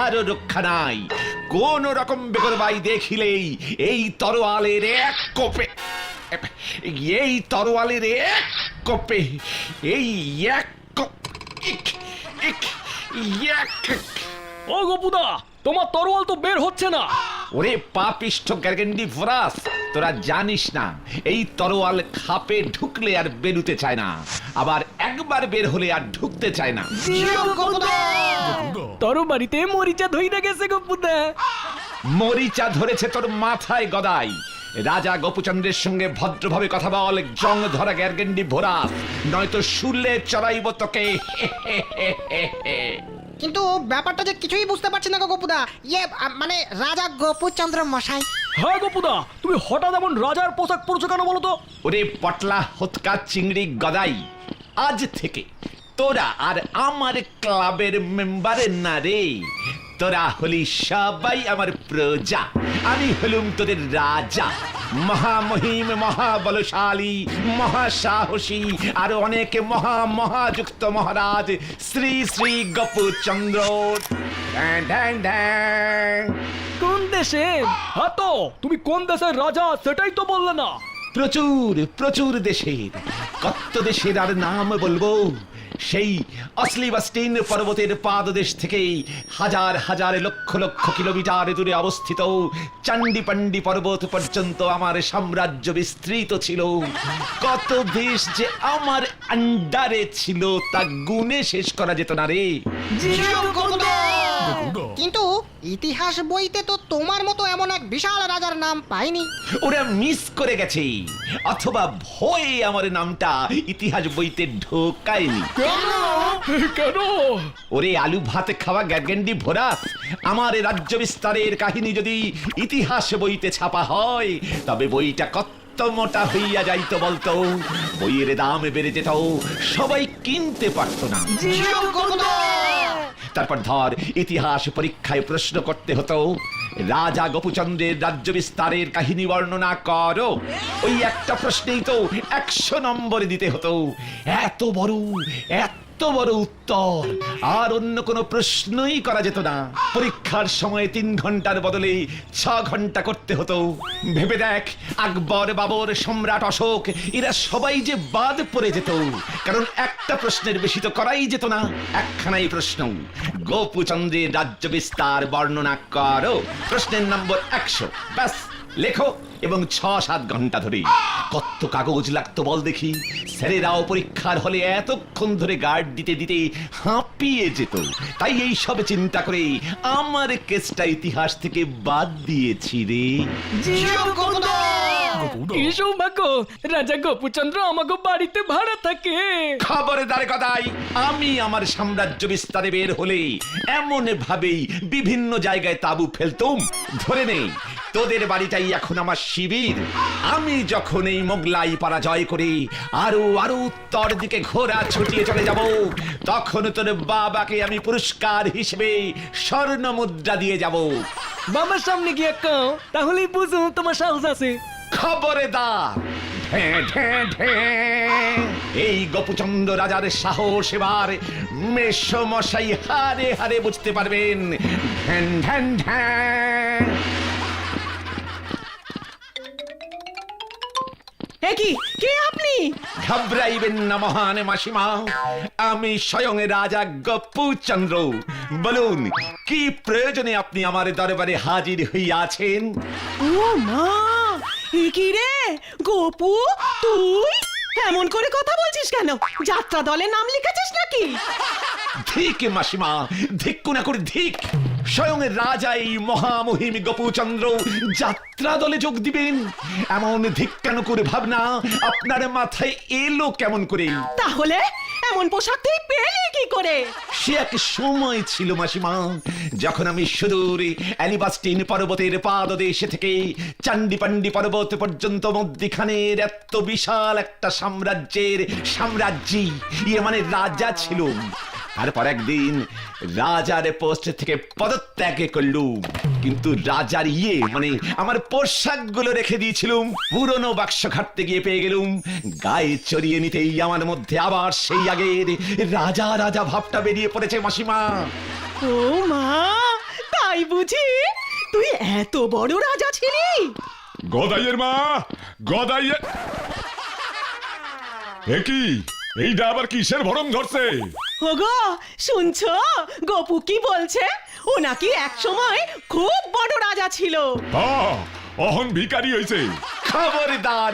কারো রক্ষা নাই। কোন রকম বেগরবাই দেখিলেই এই তরোয়ালের এক কোপে, এই তরোয়ালের এক কোপে, এই এক ও গোপুদা, তোমার তরোয়াল তো বের হচ্ছে না। ওরে পাপিষ্ঠ গ্যারগেন্ডি ফরাস, তোরা জানিস না এই তরোয়াল খাপে ঢুকলে আর বেরুতে চায় না, আবার একবার বের হলে আর ঢুকতে চায় না। তরবারিতে মরিচা ধইরা গেছে গোপুদা। মরিচা ধরেছে তোর মাথায় গদাই। রাজা গোপুচন্দ্রের সঙ্গে ভদ্রভাবে কথা বল, জং ধরা গ্যারগেন্ডি ভোরাস, নয়তো শুলে চড়াইব তোকে। কিন্তু ব্যাপারটা যে কিছুই বুঝতে পারছি না গো গোপুদা। মানে রাজা গোপুচন্দ্র মশাই। হ্যাঁ গোপুদা, তুমি হঠাৎ এমন রাজার পোশাক পরছো কেন বলো তো? ওরে পটলা হতকা চিংড়ি গদাই, আজ থেকে তোরা আর আমার ক্লাবের মেম্বার না রে। তোরা হলি সবাই আমার প্রজা, আমি হলুম তোদের রাজা। মহামহিম, মহাবলশালী, মহাসাহসী আর অনেক মহাযুক্ত মহারাজ শ্রী শ্রী গোপুচন্দ্র। ঢ্যাং ঢ্যাং ঢ্যাং। কোন দেশে? হ্যাঁ তো, তুমি কোন দেশের রাজা সেটাই তো বললে না। প্রচুর প্রচুর দেশের, কত দেশের আর নাম বলবো। সেই অসলিবাস্টিন পর্বতের পাদদেশ থেকে হাজার হাজার লক্ষ লক্ষ কিলোমিটার দূরে অবস্থিত চান্ডিপান্ডি পর্বত পর্যন্ত আমার সাম্রাজ্য বিস্তৃত ছিল। কত দেশ যে আমার আন্ডারে ছিল তা গুণে শেষ করা যেত না রে। কিন্তু ইতিহাস বইতে তো তোমার মতো এমন এক বিশাল রাজার নাম পাইনি। ওরা মিস করে গেছে, অথবা ভয়ে আমার নামটা ইতিহাস বইতে ঢোকায়নি। কেন? ওরে আলু ভাত খাওয়া গ্যারগেন্ডি ভোরাস, আমার রাজ্য বিস্তারের কাহিনী যদি ইতিহাস বইতে ছাপা হয় তবে বইটা কত মোটা হইয়া যাইতো বলতো। বইয়ের দাম বেড়ে যেত, সবাই কিনতে পারতো না। তারপর ধর ইতিহাস পরীক্ষায় প্রশ্ন করতে হতো, রাজা গোপুচন্দ্রের রাজ্য বিস্তারের কাহিনী বর্ণনা করো। ওই একটা প্রশ্নেই তো 100 নম্বর দিতে হতো। এত বড় উত্তর আর অন্য কোনো প্রশ্নই করা যেত না। পরীক্ষার সময় 3 ঘন্টার বদলে 6 ঘন্টা করতে হতো। ভেবে দেখ, আকবর, বাবর, সম্রাট অশোক এরা সবাই যে বাদ পড়ে যেত, কারণ একটা প্রশ্নের বেশি তো করাই যেত না। একখানাই প্রশ্ন, গোপুচন্দ্রের রাজ্য বিস্তার বর্ণনা করো। প্রশ্নের নম্বর 100, ব্যাস লেখো, এবং 6-7 ঘন্টা ধরে। কত কাগজ লাগতো বল দেখি। স্যারেরাও পরীক্ষার হলে এতক্ষণ ধরে গার্ড দিতে দিতে হাঁপিয়ে যেত। তাই এই সব চিন্তা করে আমার কেসটা ইতিহাস থেকে বাদ দিয়েছি রে। কি সৌভাগ্য, রাজা গোপুচন্দ্র আমাকে বাড়িতে ভাড়া থাকে। খবরদার গদাই, আমি আমার সাম্রাজ্য বিস্তারে বের হলে এমন ভাবেই বিভিন্ন জায়গায় তাবু ফেলতুম। ধরে নেই তোদের বাড়িটাই এখন আমার শিবির। আমি যখন এই মোগলাই পরাজয় করে আরো উত্তর দিকে ঘোড়া ছুটিয়ে চলে যাব, তখন তোর বাবাকে আমি পুরস্কার হিসেবে স্বর্ণ মুদ্রা দিয়ে যাব। বাবার সামনে গিয়ে কাও, তাহলেই বুঝুন তোমার সাহস আছে। খবরদার, ঢ্যাঁ ঢ্যাঁ ঢ্যাঁ। এই গোপুচন্দ্র রাজার সাহস এবার মেসমশাই হারে হারে বুঝতে পারবেন। ঢ্যান ঢ্যান ঢ্যাঁ। কে আপনি? ঘাবড়াইবেন না মহান মাসিমা, আমি স্বয়ং রাজা গোপুচন্দ্র। বলুন, কি প্রয়োজনে আপনি আমার দরবারে হাজির হইয়াছেন? ও মা, কি রে গোপু, তুই এমন করে কথা বলছিস কেন? যাত্রা দলে নাম লিখেছিস নাকি? ধিক মাসিমা, ধিক্কু না করে ধিক। স্বয়ং রাজা এই মহামহিম গোপুচন্দ্র যাত্রা দলে যোগ দিবেন, এমন ধিক্কানো করে ভাবনা আপনার মাথায় এলো কেমন করে? তাহলে এমন পোশাক তুই পেলি কি করে? সে এক সময় ছিল মাসিমা, যখন আমি সুদূর অ্যালিবাস্টিন পর্বতের পাদদেশ থেকে চান্ডিপান্ডি পর্বত পর্যন্ত মধ্যখানের এত বিশাল একটা সাম্রাজ্যী মানে রাজা ছিল। তারপর একদিন রাজার পোস্ট থেকে পদত্যাগ করলুম, কিন্তু রাজার মানে আমার পোশাকগুলো রেখে দিয়েছিলুম। পুরনো বাক্স ঘাটতে গিয়ে পেয়ে গেলুম। গায়ে চড়িয়ে নিতেই আমার মধ্যে আবার সেই আগের রাজা ভাবটা বেরিয়ে পড়েছে মাসিমা। ও মা, বলছি তুই এত বড় রাজা ছিলি? গদাইয়ের মা, গদাইয়ের কি এইটা আবার কিসের ভরম ধরছে? ওগো শুনছো গপু কি বলছে? ও নাকি এক সময় খুব বড় রাজা ছিল। অহন ভিখারি হয়েছে। খবরদার,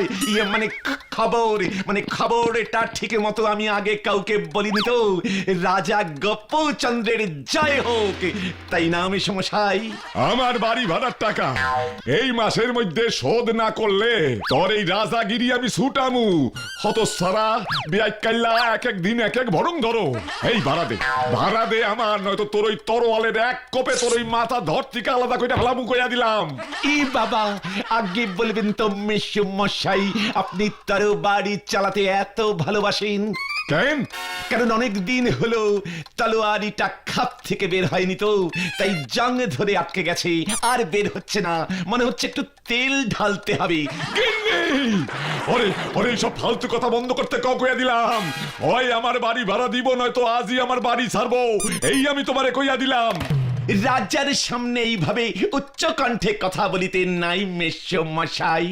খবর এটা ঠিক মতো আমি আগে কাউকে বলিনি তো। রাজা গোপচন্দ্রের জয় হোক, তাই না আমি সমস্যাই? আমার বাড়ি ভাড়ার টাকা এই মাসের মধ্যে শোধ না করলে তোর এই রাজাগিরি আমি ছুটামু। হতসারা বিয়াইকাল্লা এক এক দিন এক এক ভরং ধরো। এই ভাড়া দে আমার, নয়তো তোর ওই তরোয়ালের এক কোপে তোর ওই মাথা ধর থেকে আলাদা করে হালামু কইয়া দিলাম। ই বাবা, আগে বলবেন তো মেসমশাই, আপনি তারও বাড়ি চালাতে এত ভালোবাসেন কেন? কারণ অনেক দিন হলো তলোয়ারিটা খাপ থেকে বের হয়নি তো, তাই জং ধরে আটকে গেছে, আর বের হচ্ছে না। মনে হচ্ছে একটু তেল ঢালতে হবে। ওরে সব ফালতু কথা বন্ধ করতে কইয়া দিলাম। ওই আমার বাড়ি ভাড়া দিব, নয়তো আজই আমার বাড়ি ছাড়বো, এই আমি তোমারে কইয়া দিলাম। রাজার সামনে এইভাবে উচ্চ কণ্ঠে কথা বলিতেন নাই মেসমশাই।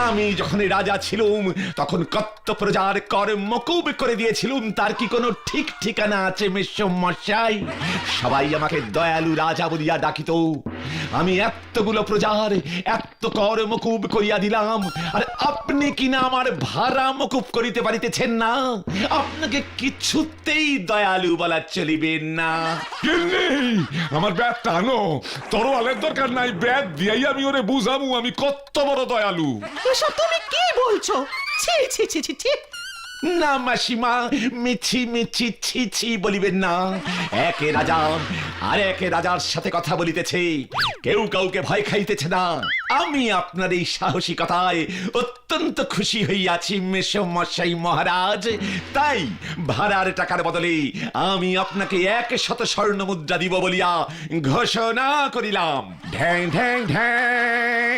আমি যখন রাজা ছিলুম তখন কত প্রজার কর মকুব করে দিয়েছিলুম, তার কি কোনো ঠিক ঠিকানা আছে মেসমশাই? সবাই আমাকে দয়ালু রাজা বলিয়া ডাকিত। আমি এতগুলো প্রজার এত কর মকুব করিয়া দিলাম, আর আপনি কিনা আমার ভাড়া মকুব করিতে পারিতেছেন না? আপনাকে কিছুতেই দয়ালু বলা চলিবে না। আমার ব্যাট টানো, তরোয়ালের দরকার নাই, ব্যাট দিয়াই আমি ওরে বুঝামু আমি কত বড় দয়ালু। এসব তুমি কি বলছো? ছি ছি ছি ছি ছি। না মাসিমা, মিছি মিছি ছি ছি বলিবেন না। একে রাজা আর একে রাজার সাথে কথা বলিতেছে, কেউ কাউকে ভয় খাইতেছে না। আমি আপনার এই সাহসিকতায় অত্যন্ত খুশি হইয়াছি মেসমশাই মহারাজ। তাই ভাড়ার টাকার বদলে আমি আপনাকে 100 স্বর্ণ মুদ্রা দিব বলিয়া ঘোষণা করিলাম। ঢ্যাং ঢ্যাং ঢ্যাং।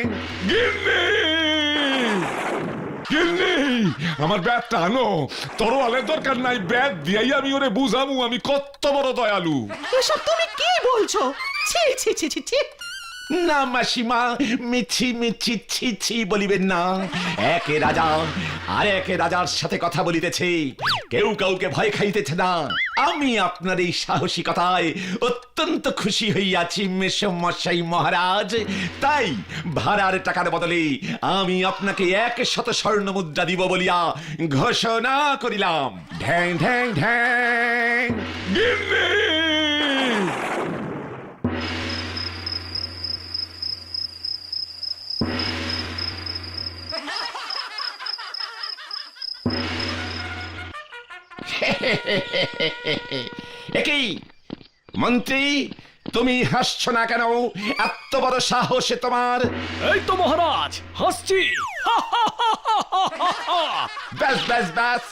আমার ব্যাট টানো, তরোয়ালের দরকার নাই, ব্যাট দিয়াই আমি ওরে বুঝামু আমি কত বড় দয়ালু। এসব তুমি কি বলছো? ছি ছি ছি ছি ছি। না মাসিমা, মিছি মিছি ছি ছি বলিবেন না। একে রাজা আর একে রাজার সাথে কথা বলিতেছে, কেউ কাউকে ভয় খাইতেছে না। আমি আপনার এই সাহসিকতায় অত্যন্ত খুশি হইয়াছি মেসমশাই মহারাজ। তাই ভাড়ার টাকার বদলে আমি আপনাকে 100 স্বর্ণ মুদ্রা দিব বলিয়া ঘোষণা করিলাম। ঢ্যাং ঢ্যাং ঢ্যাং। একই মন্ত্রী, তুমি হাসছো না কেন? এত বড় সাহস তোমার? এই তো মহারাজ হাসছি। ব্যাস ব্যাস ব্যাস,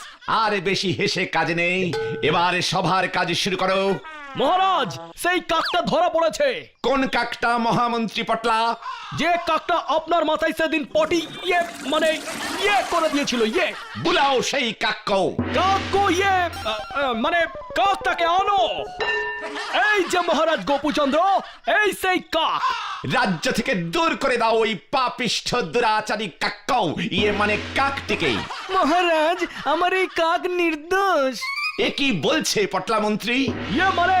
আর বেশি হেসে কাজ নেই। এবারে সভার কাজ শুরু করো। মহারাজ, সেই কাকটা ধরা পড়েছে। কোন কাকটা মহামন্ত্রী পটলা? যে কাকটা আপনার মাথায় সেদিন পটি ইয়ে করে দিয়েছিল। ইয়ে বুলাও সেই কাককে। কাকো ইয়ে মানে কাকটাকে আনো। এই যে মহারাজ গোপুচন্দ্র, এই সেই কাক। রাজ্য থেকে দূর করে দাও ওই পাপিষ্ঠ দুরাচারী কাককে, ইয়ে মানে কাকটিকে। মহারাজ, আমার এই কাক নির্দোষ। এ কি বলছে পটলা মন্ত্রী? ইয়ে মানে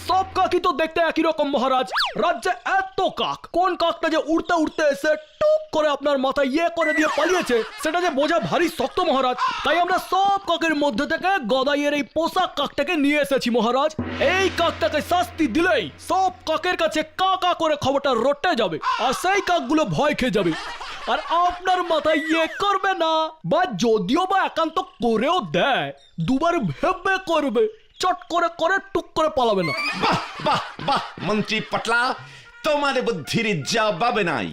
সব কাকই তো দেখতে একই রকম মহারাজ। রাজ্যে এত কাক, কোন কাকটা যে উড়তে উড়তে এসে টুক করে আপনার মাথায় ইয়ে করে দিয়ে পালিয়েছে সেটা যে বোঝা ভারী শক্ত মহারাজ। তাই আমরা সব কাকের মধ্যে থেকে গদাইয়ের এই পোশাক কাকটাকে নিয়ে এসেছি মহারাজ। এই কাকটাকে শাস্তি দিলেই সব কাকের কাছে কা কা করে খবরটা রটে যাবে, আর সেই কাকগুলো ভয় খেয়ে যাবে, আর আপনার মাথায় ইয়ে করবে না। বা যদিও বা একান্ত করেও দেয়, দুবার ভেবে করবে, চট করে করে টুক করে পালাবে না। বাহ বাহ বাহ মন্ত্রী পটলা, তোমার বুদ্ধির জবাব নাই।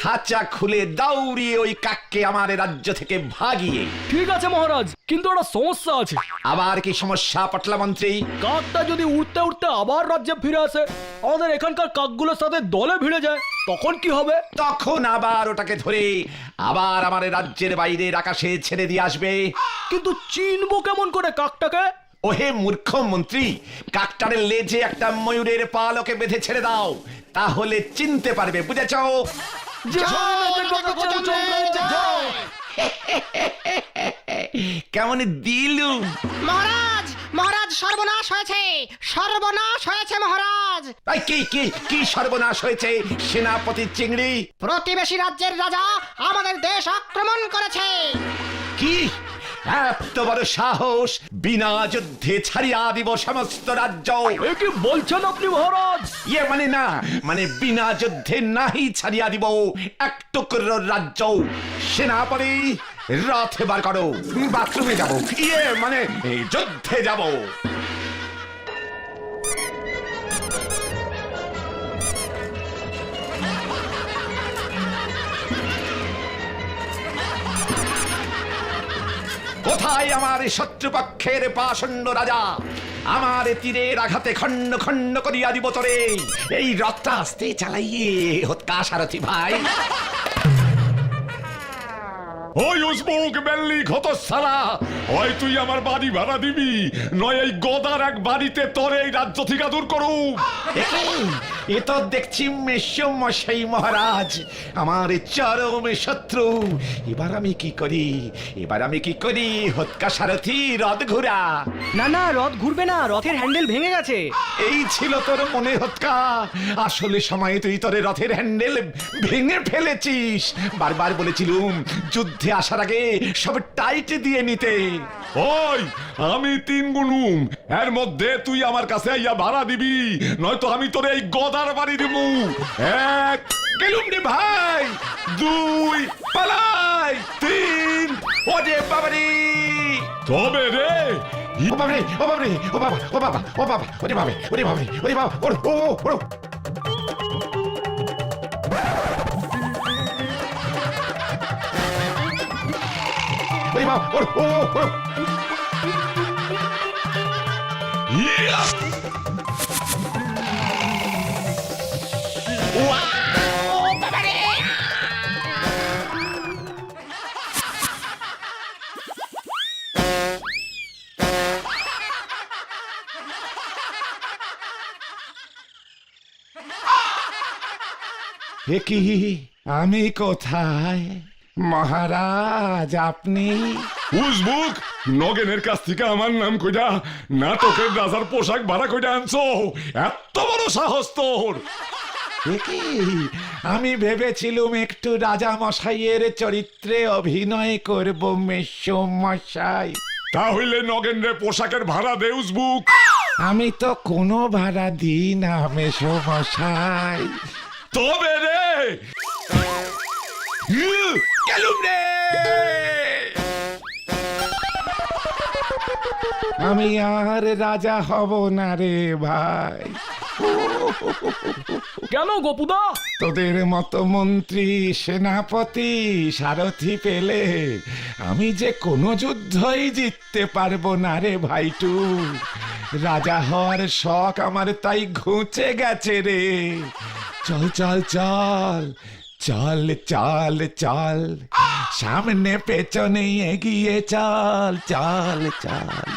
খাঁচা খুলে দাউড়িয়ে ওই কাককে আমার রাজ্য থেকে ভাগিয়ে। ঠিক আছে মহারাজ, কিন্তু একটা সমস্যা আছে। আবার কি সমস্যা পটলা মন্ত্রী? কাকটা যদি উড়তে উড়তে আবার রাজ্যে ফিরে আসে, আমাদের এখানকার কাকগুলোর সাথে দলে ভিড়ে যায়, তখন কি হবে? তখন আবার ওটাকে ধরে আবার আমার রাজ্যের বাইরের আকাশে ছেড়ে দিয়ে আসবে। কিন্তু চিনবো কেমন করে কাকটাকে? ওহে মূর্খ মন্ত্রী, কাকটারের লেজে একটা ময়ূরের পালকে বেঁধে ছেড়ে দাও, তাহলে চিনতে পারবে, বুঝেছ? কেমন দিলু? মহারাজ মহারাজ সর্বনাশ হয়েছে, সর্বনাশ হয়েছে মহারাজ। এই কি কি কি সর্বনাশ হয়েছে সেনাপতি চিংড়ি? প্রতিবেশী রাজ্যের রাজা আমাদের দেশ আক্রমণ করেছে। কি এত বড় সাহস! বিনা যুদ্ধে ছাড়িয়া দিব সমস্ত রাজ্য। এ কি বলছেন আপনি মহারাজ? ইয়ে মানে না, মানে বিনা যুদ্ধে নাহি ছাড়িয়া দিব এক টুকরো রাজ্য। সেনাপতি রথ বার করো, বাথরুমে যাব, ইয়ে মানে যুদ্ধে যাব। কোথায় আমার শত্রুপক্ষের পাষণ্ড রাজা? আমার তীরের আঘাতে খণ্ড খণ্ড করিয়া দিব তোরে। এই রথটা আস্তে চালাইয়ে হত্যা সারথি ভাই। ওই উসবুক বেল্লি ক্ষত সারা, হয় তুই আমার বাড়ি ভাড়া দিবি, নয় এই গদার এক বাড়িতে তোর এই রাজ্য থেকে দূর করু। এ তো দেখছি মেশো মশাই মহারাজ, আমার চরম শত্রু। এবার আমি কি করি, এবার আমি কি করি? হত্যা সারথি রথ ঘুরা। না না, রথ ঘুরবে না, রথের হ্যান্ডেল ভেঙে গেছে। এই ছিল তোর মনে হত্যা? আসলে সময় তুই তোর রথের হ্যান্ডেল ভেঙে ফেলেছিস। বারবার বলেছিলুম যুদ্ধে আসার আগে সব টাইট দিয়ে নিতে। ওই আমি 3 গুনুম, এর মধ্যে তুই আমার কাছে আইয়া ভাড়া দিবি, নয়তো আমি তোর এই গদার বাড়ি দিব। 1 গেলুম রে ভাই, 2 পালাই, 3 ওরে বাবারে, তবে রে ও বাবারে, ও বাবারে, ও বাবা, ও বাবা, ও বাবা, ওরে বাবা, ওরে বাবা, ওরে বাবা, ওরে ও ও ওরে বাবা, ওরে ও ও ইয়া! এ কি, আমি কোথায়? মহারাজ আপনি? উসবুক, নগেনের কাছ থেকে আমার নাম কইরা নাটকের রাজার পোশাক ভাড়া কইরা আনছো? এত বড় সাহস তোর! এ কি, আমি ভেবেছিলুম একটু রাজা মশাইয়ের চরিত্রে অভিনয় করব মেশো মশাই। তাহলে নগেনরে পোশাকের ভাড়া দে উসবুক। আমি তো কোনো ভাড়া দিই না মেশো মশাই। তবে রে গেলুম রে, আমি আর রাজা হব না রে ভাই। কেন গোপুদা? তোদের মতো মন্ত্রী, সেনাপতি, সারথি পেলে আমি যে কোনো যুদ্ধই জিততে পারবো না রে ভাইটু। রাজা হওয়ার শখ আমার তাই ঘুচে গেছে রে। চল চল চল, চল চল চল, সামনে পেছনে এগিয়ে চল, চল চল।